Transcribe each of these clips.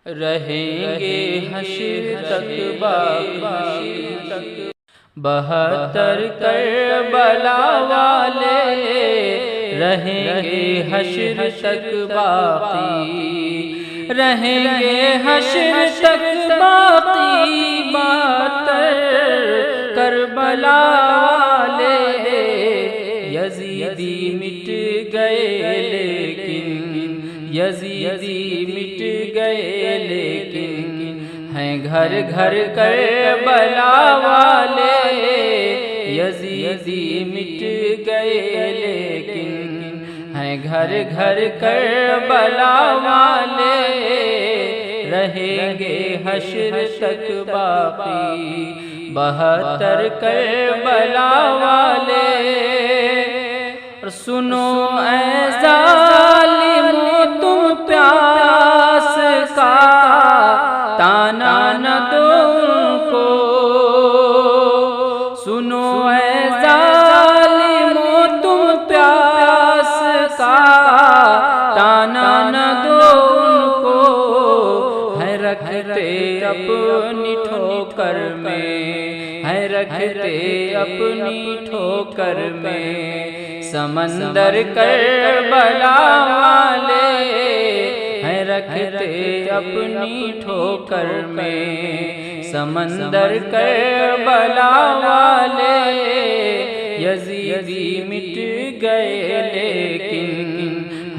رہیں گے حشر تک باقی، 72 کربلا والے رہیں گے حشر تک باقی، رہیں گے حشر تک باقی، 72 کربلا والے یزیدی مٹ گئے لیکن، یزیدی مٹ گئے لیکن ہیں گھر گھر کربلا والے، یزیدی مٹ گئے لیکن ہیں گھر گھر کربلا والے رہیں گے حشر تک باقی، 72 کربلا والے۔ اور سنو اے ظالمو تم پیاس کا تانا نہ دو ان کو، سنو اے ظالمو تم پیاس کا تانا نہ دو ان کو، ہے رکھتے اپنی ٹھوکر میں، ہے رکھتے اپنی ٹھوکر میں سمندر کربلا والے، ہے رکھتے اپنی ٹھوکر میں سمندر کربلا والے، یزیدی مٹ گئے لیکن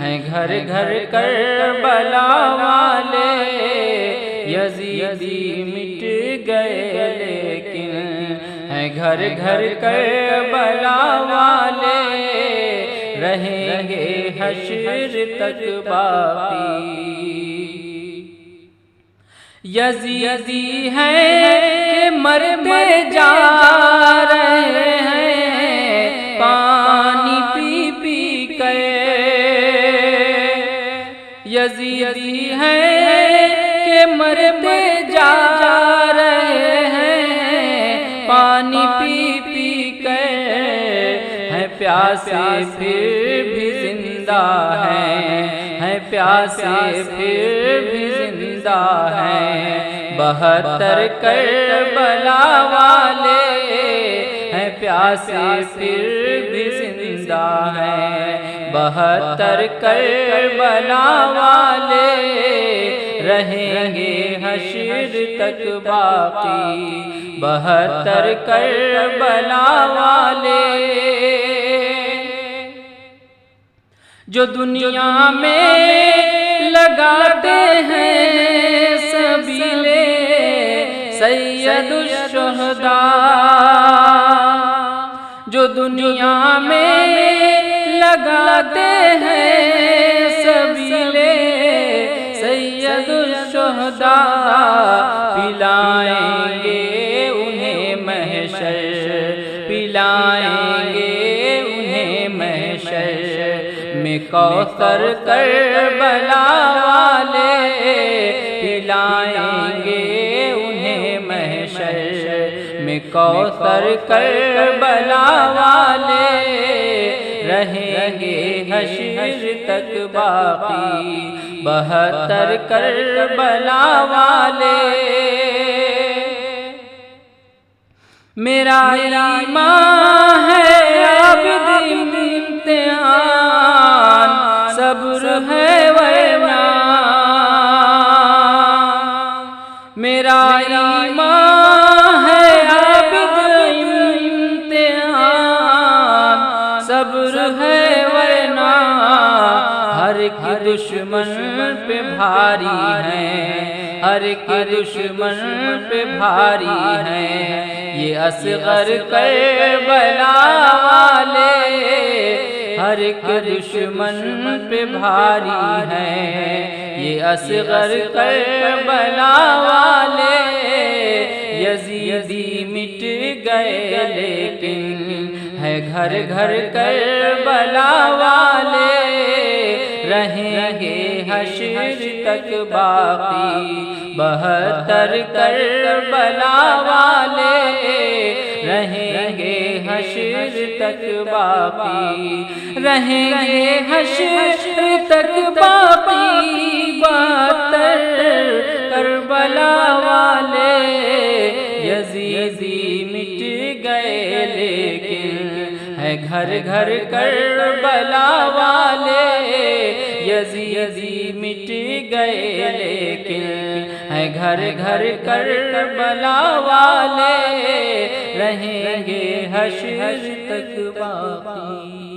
ہیں گھر گھر کربلا والے، یزیدی مٹ گئے لیکن ہیں گھر گھر کربلا والے رہیں گے حشر تک باقی۔ یزیدی ہیں کہ مرتے جا رہے ہیں پانی پی پی کر، یزیدی ہیں کہ مرتے جا رہے ہیں پانی پی پی کر، ہیں پیاسے پھر بھی زندہ ہیں پیاسے پھر بھی زندہ ہیں، 72 کربلا والے ہیں پیاسے پھر بھی زندہ ہیں، 72 کربلا والے رہیں گے حشر تک باقی، 72 کربلا والے۔ جو دنیا میں لگاتے ہیں سبیل سید الشہداء، جو دنیا میں لگاتے ہیں سبیل سید الشہداء، پلائیں گے انہیں محشر، پلائیں گے انہیں محشر میں کوثر کربلا والے، پلائیں گے انہیں محشر میں کوثر کربلا والے رہیں گے حشر تک باقی، 72 کربلا والے۔ میرا ایمان ہے عابد امتحان، صبر ہے ورنہ، میرا ایمان ہے عابد امتحان، صبر ہے ورنہ، ہر ایک دشمن پہ بھاری ہے، ہر ایک دشمن پہ بھاری ہے، یہ اصغر کربلا والے، ہر ایک دشمن پہ بھاری ہے، یہ اصغر کربلا والے، یزیدی مٹ گئے لیکن ہے گھر گھر کربلا والے رہیں گے حشر تک باقی، 72 کربلا والے رہیں گے حشر تک باقی، رہیں گے حشر تک باقی، 72 گئے لیکن ہے گھر گھر کربلا والے، یزیدی مٹ گئے لیکن ہے گھر گھر کربلا والے، رہیں گے حشر تک باقی۔